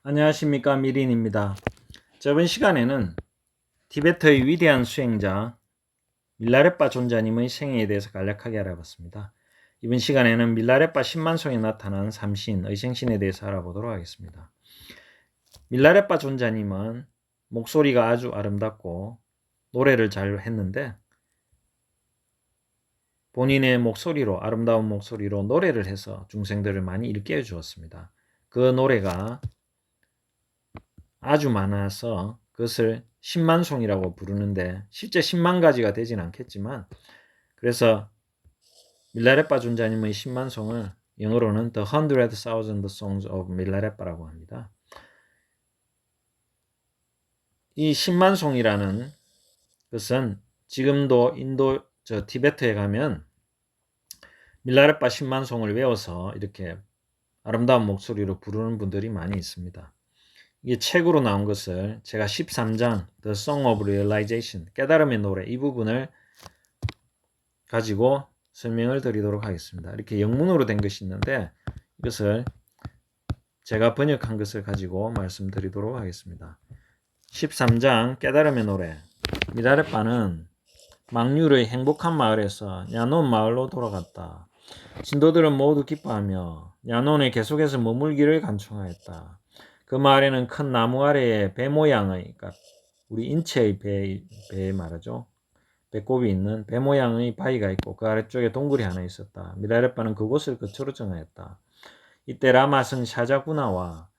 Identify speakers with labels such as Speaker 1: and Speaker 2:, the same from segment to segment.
Speaker 1: 안녕하십니까, 미린입니다. 저번 시간에는 티베트의 위대한 수행자 밀라레빠 존자님의 생애에 대해서 간략하게 알아봤습니다. 이번 시간에는 밀라레빠 10만송에 나타난 삼신, 의생신에 대해서 알아보도록 하겠습니다. 밀라레빠 존자님은 목소리가 아주 아름답고 노래를 잘 했는데 본인의 목소리로, 아름다운 목소리로 노래를 해서 중생들을 많이 일깨워 주었습니다. 그 노래가 아주 많아서 그것을 10만송이라고 부르는데 실제 10만 가지가 되진 않겠지만, 그래서 밀라레빠 존자님의 10만송을 영어로는 The 100,000 Songs of 밀라레빠라고 합니다. 이 10만송이라는 것은 지금도 인도 티베트에 가면 밀라레빠 10만송을 외워서 이렇게 아름다운 목소리로 부르는 분들이 많이 있습니다. 이게 책으로 나온 것을 제가 13장 The Song of Realization, 깨달음의 노래, 이 부분을 가지고 설명을 드리도록 하겠습니다. 이렇게 영문으로 된 것이 있는데 이것을 제가 번역한 것을 가지고 말씀드리도록 하겠습니다. 13장 깨달음의 노래. 밀라레빠는 망률의 행복한 마을에서 냐논 마을로 돌아갔다. 신도들은 모두 기뻐하며 냐논에 계속해서 머물기를 간청하였다. 그 마을에는 큰 나무 아래에 배 모양의, 그러니까 우리 인체의 배 말하죠. 배꼽이 있는 배 모양의 바위가 있고 그 아래쪽에 동굴이 하나 있었다. 밀라레빠는 그곳을 거처로 정하였다. 이때 라마승 샤자구나와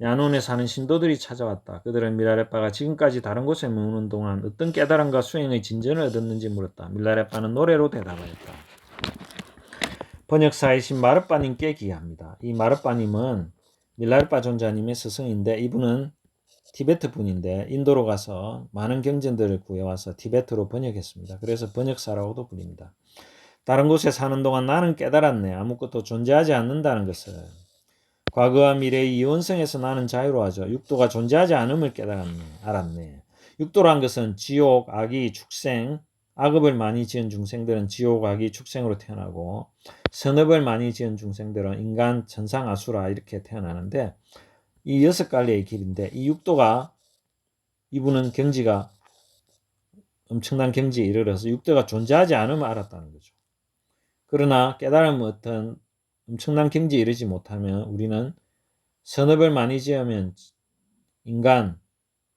Speaker 1: 야논에 사는 신도들이 찾아왔다. 그들은 밀라레빠가 지금까지 다른 곳에 머무는 동안 어떤 깨달음과 수행의 진전을 얻었는지 물었다. 밀라레빠는 노래로 대답하였다. 번역사이신 마르빠님께 기합니다. 이 마르빠님은 밀라레빠 존자님의 스승인데 이분은 티베트 분인데 인도로 가서 많은 경전들을 구해와서 티베트로 번역했습니다. 그래서 번역사라고도 불립니다. 다른 곳에 사는 동안 나는 깨달았네. 아무것도 존재하지 않는다는 것을. 과거와 미래의 이원성에서 나는 자유로워져 육도가 존재하지 않음을 알았네. 육도란 것은 지옥, 악이, 축생, 악업을 많이 지은 중생들은 지옥, 악이, 축생으로 태어나고 선업을 많이 지은 중생들은 인간, 천상, 아수라 이렇게 태어나는데 이 6갈래의 길인데 이 육도가 이분은 경지가 엄청난 경지에 이르러서 육도가 존재하지 않음을 알았다는 거죠. 그러나 깨달음 어떤 엄청난 경지에 이르지 못하면 우리는 선업을 많이 지으면 인간,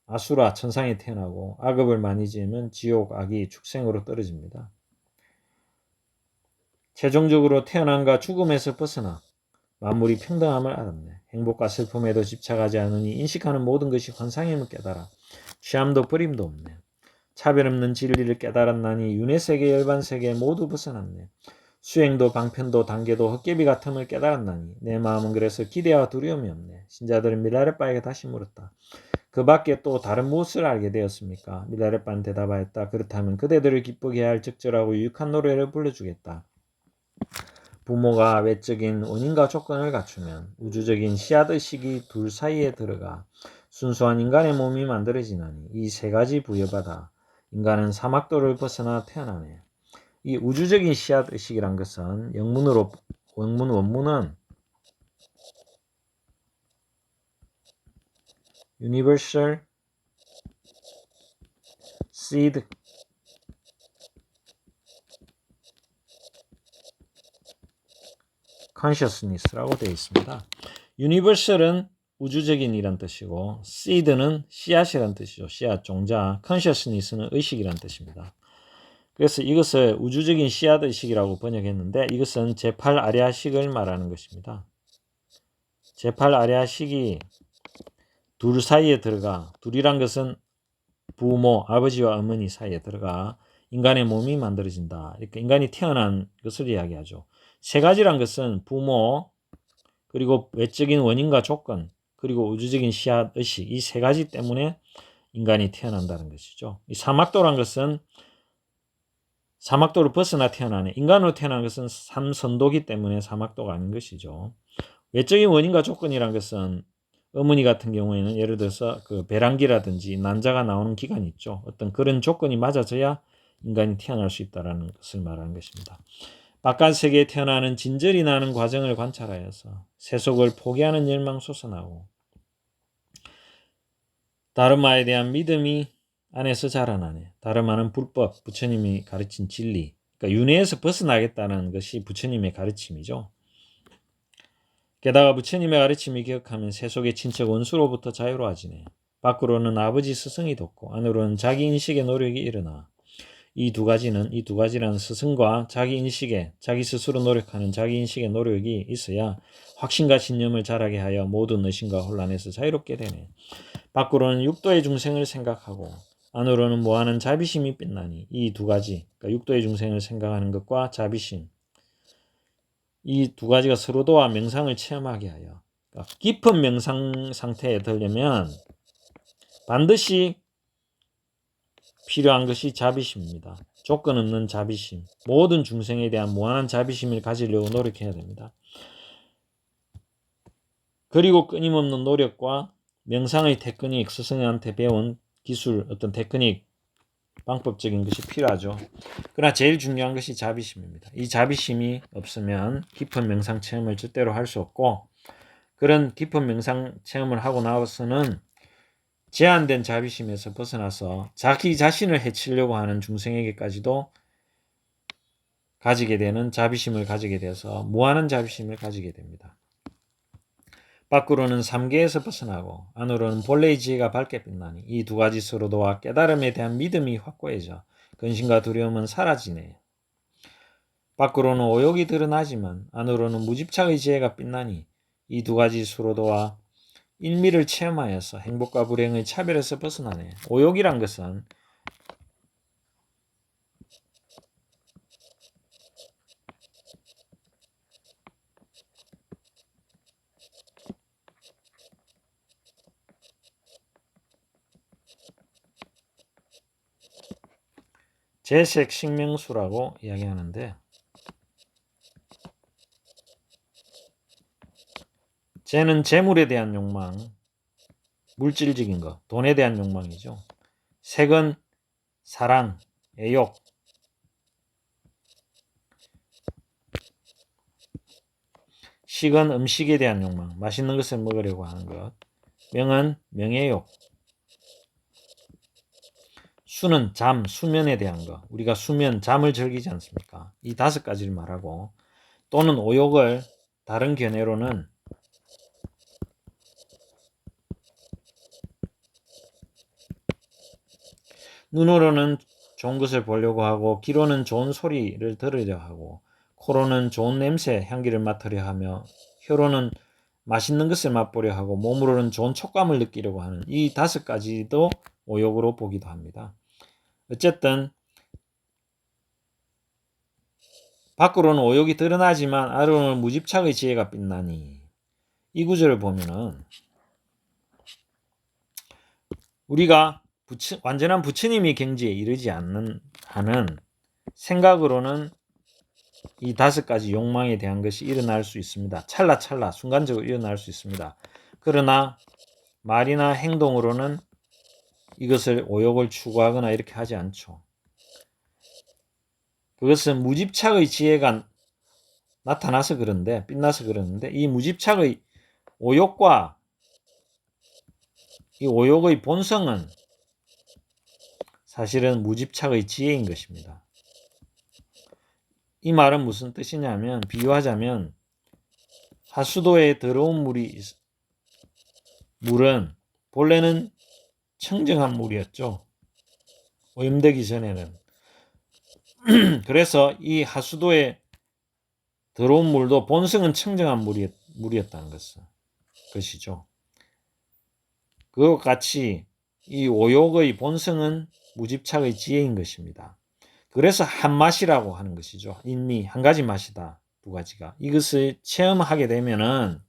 Speaker 1: 아수라, 천상에 태어나고 악업을 많이 지으면 지옥, 악이, 축생으로 떨어집니다. 최종적으로 태어남과 죽음에서 벗어나 만물이 평등함을 알았네. 행복과 슬픔에도 집착하지 않으니 인식하는 모든 것이 환상임을 깨달아 취함도 버림도 없네. 차별 없는 진리를 깨달았나니 윤회세계, 열반세계 모두 벗어났네. 수행도 방편도 단계도 헛개비 같음을 깨달았나니 내 마음은 그래서 기대와 두려움이 없네. 신자들은 밀라레빠에게 다시 물었다. 그 밖에 또 다른 무엇을 알게 되었습니까? 밀라레빠는 대답하였다. 그렇다면 그대들을 기쁘게 해야 할 적절하고 유익한 노래를 불러주겠다. 부모가 외적인 원인과 조건을 갖추면 우주적인 씨앗의식이 둘 사이에 들어가 순수한 인간의 몸이 만들어지나니 이 세 가지 부여받아 인간은 사막도를 벗어나 태어나네. 이 우주적인 씨앗의식이란 것은 원문은 Universal Seed Consciousness라고 되어 있습니다. universal은 우주적인이란 뜻이고 seed는 씨앗이란 뜻이죠. 씨앗, 종자. consciousness는 의식이란 뜻입니다. 그래서 이것을 우주적인 씨앗 의식이라고 번역했는데 이것은 제8 아리아식을 말하는 것입니다. 제8 아리아식이 둘 사이에 들어가, 둘이란 것은 부모, 아버지와 어머니 사이에 들어가 인간의 몸이 만들어진다. 이렇게 인간이 태어난 것을 이야기하죠. 세 가지란 것은 부모, 그리고 외적인 원인과 조건, 그리고 우주적인 씨앗 의식, 이 세 가지 때문에 인간이 태어난다는 것이죠. 이 사막도란 것은 사막도를 벗어나 태어나네. 인간으로 태어난 것은 삼선도기 때문에 사막도가 아닌 것이죠. 외적인 원인과 조건이란 것은 어머니 같은 경우에는 예를 들어서 그 배란기라든지 난자가 나오는 기간이 있죠. 어떤 그런 조건이 맞아져야 인간이 태어날 수 있다는 것을 말하는 것입니다. 바깥 세계에 태어나는 진절이 나는 과정을 관찰하여서 세속을 포기하는 열망 솟아나고 다르마에 대한 믿음이 안에서 자라나네. 다르마는 불법, 부처님이 가르친 진리, 그러니까 윤회에서 벗어나겠다는 것이 부처님의 가르침이죠. 게다가 부처님의 가르침을 기억하면 세속의 친척 원수로부터 자유로워지네. 밖으로는 아버지 스승이 돕고 안으로는 자기 인식의 노력이 일어나. 이 두 가지라는 스승과 자기 인식에 자기 스스로 노력하는 자기 인식의 노력이 있어야 확신과 신념을 자라게 하여 모든 의심과 혼란에서 자유롭게 되네. 밖으로는 육도의 중생을 생각하고 안으로는 무한한 자비심이 빛나니 이 두 가지, 그러니까 육도의 중생을 생각하는 것과 자비심, 이 두 가지가 서로 도와 명상을 체험하게 하여, 그러니까 깊은 명상 상태에 들려면 반드시 필요한 것이 자비심입니다. 조건 없는 자비심, 모든 중생에 대한 무한한 자비심을 가지려고 노력해야 됩니다. 그리고 끊임없는 노력과 명상의 테크닉, 스승한테 배운 기술, 어떤 테크닉, 방법적인 것이 필요하죠. 그러나 제일 중요한 것이 자비심입니다. 이 자비심이 없으면 깊은 명상 체험을 절대로 할 수 없고, 그런 깊은 명상 체험을 하고 나서는 제한된 자비심에서 벗어나서 자기 자신을 해치려고 하는 중생에게까지도 가지게 되는 자비심을 가지게 돼서 무한한 자비심을 가지게 됩니다. 밖으로는 삼계에서 벗어나고 안으로는 본래의 지혜가 밝게 빛나니 이 두 가지 서로도와 깨달음에 대한 믿음이 확고해져 근심과 두려움은 사라지네. 밖으로는 오욕이 드러나지만 안으로는 무집착의 지혜가 빛나니 이 두 가지 서로도와 일미를 체험하여서 행복과 불행의 차별에서 벗어나네. 오욕이란 것은 재색 식명수라고 이야기하는데, 재는 재물에 대한 욕망, 물질적인 것, 돈에 대한 욕망이죠. 색은 사랑, 애욕, 식은 음식에 대한 욕망, 맛있는 것을 먹으려고 하는 것, 명은 명예욕, 수는 잠, 수면에 대한 것, 우리가 수면, 잠을 즐기지 않습니까? 이 5가지를 말하고, 또는 오욕을 다른 견해로는 눈으로는 좋은 것을 보려고 하고, 귀로는 좋은 소리를 들으려 하고, 코로는 좋은 냄새, 향기를 맡으려 하며, 혀로는 맛있는 것을 맛보려 하고, 몸으로는 좋은 촉감을 느끼려고 하는 이 5가지도 오욕으로 보기도 합니다. 어쨌든 밖으로는 오욕이 드러나지만 안으로는 무집착의 지혜가 빛나니, 이 구절을 보면은 우리가 완전한 부처님이 경지에 이르지 않는 한은 생각으로는 이 5가지 욕망에 대한 것이 일어날 수 있습니다. 찰나찰나 순간적으로 일어날 수 있습니다. 그러나 말이나 행동으로는 이것을 오욕을 추구하거나 이렇게 하지 않죠. 그것은 무집착의 지혜가 나타나서 그런데, 빛나서 그러는데, 이 무집착의 오욕과 이 오욕의 본성은 사실은 무집착의 지혜인 것입니다. 이 말은 무슨 뜻이냐면, 비유하자면 하수도에 더러운 물은 본래는 청정한 물이었죠. 오염되기 전에는. 그래서 이 하수도의 더러운 물도 본성은 청정한 물이었다는 것이죠. 그와 같이 이 오욕의 본성은 무집착의 지혜인 것입니다. 그래서 한 맛이라고 하는 것이죠. 인미 한 가지 맛이다. 두 가지가. 이것을 체험하게 되면은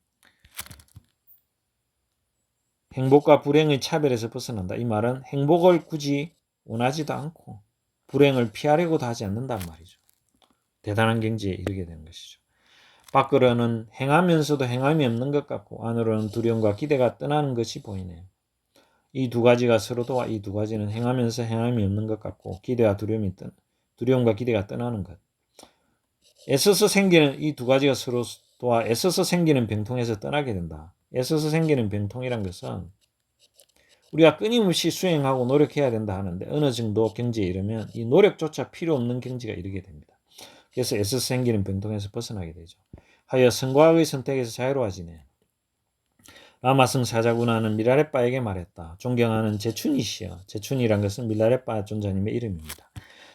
Speaker 1: 행복과 불행의 차별에서 벗어난다. 이 말은 행복을 굳이 원하지도 않고 불행을 피하려고도 하지 않는단 말이죠. 대단한 경지에 이르게 되는 것이죠. 밖으로는 행하면서도 행함이 없는 것 같고 안으로는 두려움과 기대가 떠나는 것이 보이네요. 이 두 가지가 서로 도와 이 두 가지는 행하면서 행함이 없는 것 같고 기대와 두려움과 기대가 떠나는 것. 애써서 생기는 이 두 가지가 서로 도와 애써서 생기는 병통에서 떠나게 된다. 애써서 생기는 병통이란 것은 우리가 끊임없이 수행하고 노력해야 된다 하는데 어느 정도 경지에 이르면 이 노력조차 필요 없는 경지가 이르게 됩니다. 그래서 애써서 생기는 병통에서 벗어나게 되죠. 하여 성과학의 선택에서 자유로워지네. 라마승 사자구나는 밀라레빠에게 말했다. 존경하는 제춘이시여. 제춘이란 것은 밀라레빠 존자님의 이름입니다.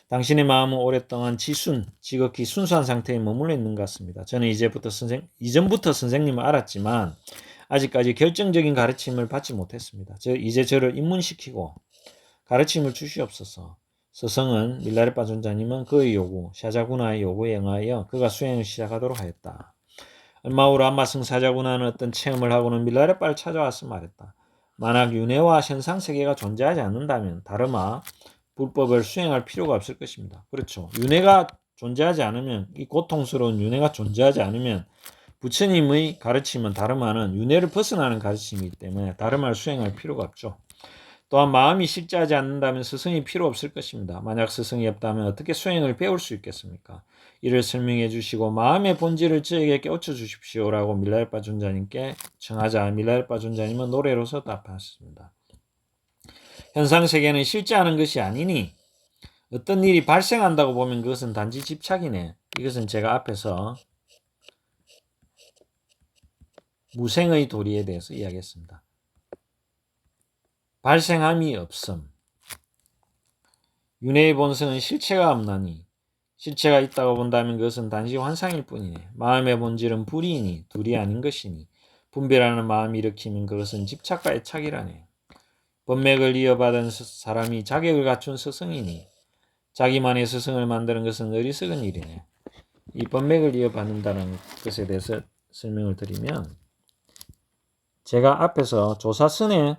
Speaker 1: 당신의 마음은 오랫동안 지극히 순수한 상태에 머물러 있는 것 같습니다. 저는 이전부터 선생님을 알았지만 아직까지 결정적인 가르침을 받지 못했습니다. 이제 저를 입문시키고 가르침을 주시옵소서. 서성은 밀라레빠 존자님은 그의 요구, 샤자구나의 요구에 응하여 그가 수행을 시작하도록 하였다. 얼마 후 라마승 사자구나는 어떤 체험을 하고는 밀라레빠를 찾아와서 말했다. 만약 윤회와 현상세계가 존재하지 않는다면 다르마 불법을 수행할 필요가 없을 것입니다. 그렇죠. 윤회가 존재하지 않으면 이 고통스러운 윤회가 존재하지 않으면 부처님의 가르침은 다르마는 윤회를 벗어나는 가르침이기 때문에 다르마를 수행할 필요가 없죠. 또한 마음이 식지하지 않는다면 스승이 필요 없을 것입니다. 만약 스승이 없다면 어떻게 수행을 배울 수 있겠습니까? 이를 설명해 주시고 마음의 본질을 저에게 깨우쳐 주십시오라고 밀라레빠 존자님께 청하자 밀라레빠 존자님은 노래로서 답하셨습니다. 현상세계는 실제하는 것이 아니니 어떤 일이 발생한다고 보면 그것은 단지 집착이네. 이것은 제가 앞에서 무생의 도리에 대해서 이야기했습니다. 발생함이 없음. 윤회의 본성은 실체가 없나니 실체가 있다고 본다면 그것은 단지 환상일 뿐이네. 마음의 본질은 불이니 둘이 아닌 것이니 분별하는 마음이 일으키면 그것은 집착과 애착이라네. 법맥을 이어받은 사람이 자격을 갖춘 스승이니 자기만의 스승을 만드는 것은 어리석은 일이네. 이 법맥을 이어받는다는 것에 대해서 설명을 드리면 제가 앞에서 조사선의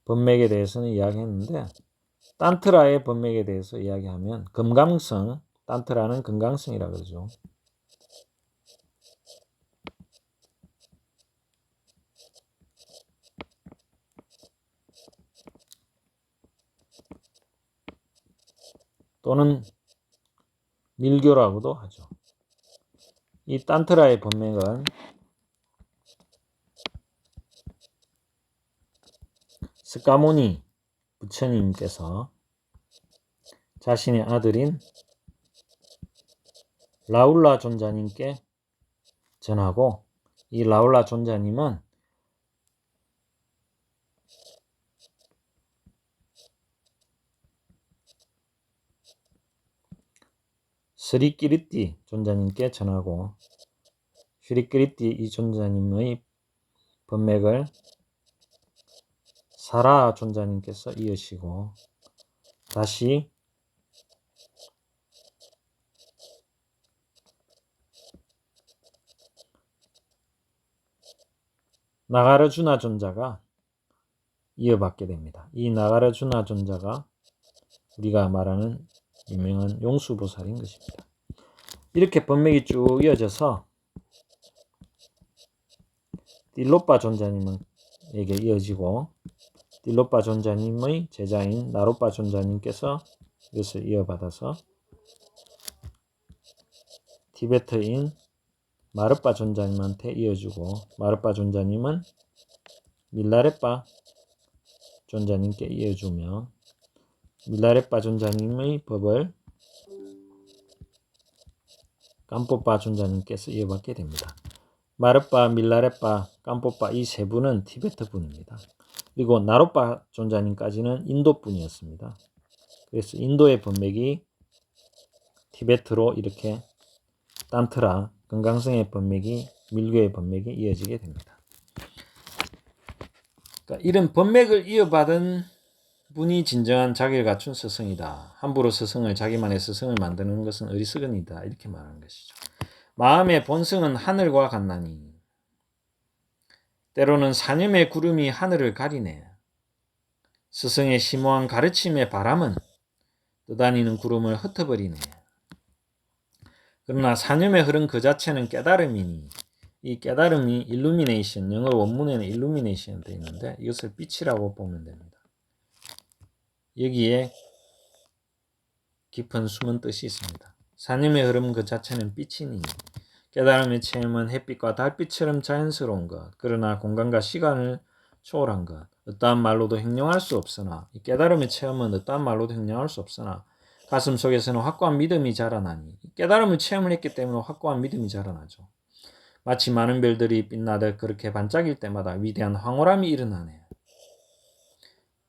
Speaker 1: 법맥에 대해서는 이야기했는데 딴트라의 법맥에 대해서 이야기하면 금강성, 딴트라는 금강성이라고 그러죠. 또는 밀교라고도 하죠. 이 딴트라의 법맥은 스카모니 부처님께서 자신의 아들인 라울라 존자님께 전하고 이 라울라 존자님은 스리끼리띠 존자님께 전하고 스리끼리띠 이 존자님의 법맥을 사라 존자님께서 이으시고 다시 나가르주나 존자가 이어받게 됩니다. 이 나가르주나 존자가 우리가 말하는 유명한 용수보살인 것입니다. 이렇게 법맥이 쭉 이어져서 딜로빠 존자님에게 이어지고 딜로빠 존자님의 제자인 나로빠 존자님께서 이것을 이어받아서 티베트인 마르빠 존자님한테 이어주고 마르빠 존자님은 밀라레빠 존자님께 이어주며 밀라레빠 존자님의 법을 깜뽀빠 존자님께서 이어받게 됩니다. 마르빠, 밀라레빠, 깜뽀빠 이 세 분은 티베트 분입니다. 그리고 나로빠 존자님까지는 인도 분이었습니다. 그래서 인도의 번맥이 티베트로 이렇게 딴트라, 금강성의 번맥이 밀교의 번맥이 이어지게 됩니다. 그러니까 이런 번맥을 이어받은 분이 진정한 자기를 갖춘 스승이다. 함부로 스승을 자기만의 스승을 만드는 것은 어리석은이다. 이렇게 말하는 것이죠. 마음의 본성은 하늘과 같나니 때로는 사념의 구름이 하늘을 가리네. 스승의 심오한 가르침의 바람은 떠다니는 구름을 흩어버리네. 그러나 사념의 흐름 그 자체는 깨달음이니 이 깨달음이 일루미네이션, 영어 원문에는 일루미네이션 되어 있는데 이것을 빛이라고 보면 됩니다. 여기에 깊은 숨은 뜻이 있습니다. 사념의 흐름 그 자체는 빛이니 깨달음의 체험은 햇빛과 달빛처럼 자연스러운 것, 그러나 공간과 시간을 초월한 것, 어떠한 말로도 형용할 수 없으나 이 깨달음의 체험은 어떠한 말로도 형용할 수 없으나 가슴 속에서는 확고한 믿음이 자라나니 깨달음을 체험을 했기 때문에 확고한 믿음이 자라나죠. 마치 많은 별들이 빛나듯 그렇게 반짝일 때마다 위대한 황홀함이 일어나네.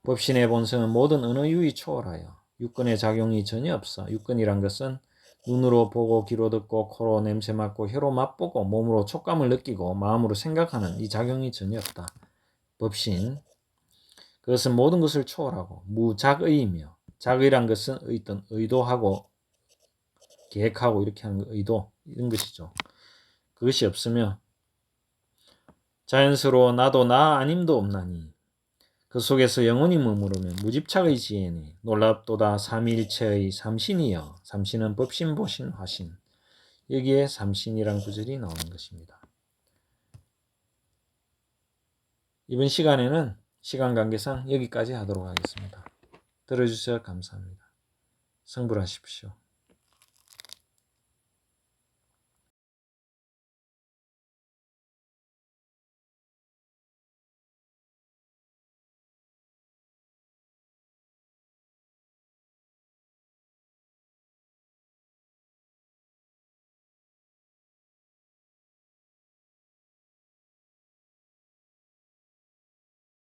Speaker 1: 법신의 본성은 모든 언어 유의 초월하여 육근의 작용이 전혀 없어. 육근이란 것은 눈으로 보고 귀로 듣고 코로 냄새 맡고 혀로 맛보고 몸으로 촉감을 느끼고 마음으로 생각하는 이 작용이 전혀 없다. 법신 그것은 모든 것을 초월하고 무작의이며 작의란 것은 어떤 의도하고 계획하고 이렇게 하는 의도 이런 것이죠. 그것이 없으며 자연스러워 나도 나 아님도 없나니 그 속에서 영원히 머무르면 무집착의 지혜니 놀랍도다 삼위일체의 삼신이여. 삼신은 법신, 보신, 화신. 여기에 삼신이란 구절이 나오는 것입니다. 이번 시간에는 시간 관계상 여기까지 하도록 하겠습니다. 들어주셔서 감사합니다. 성불하십시오.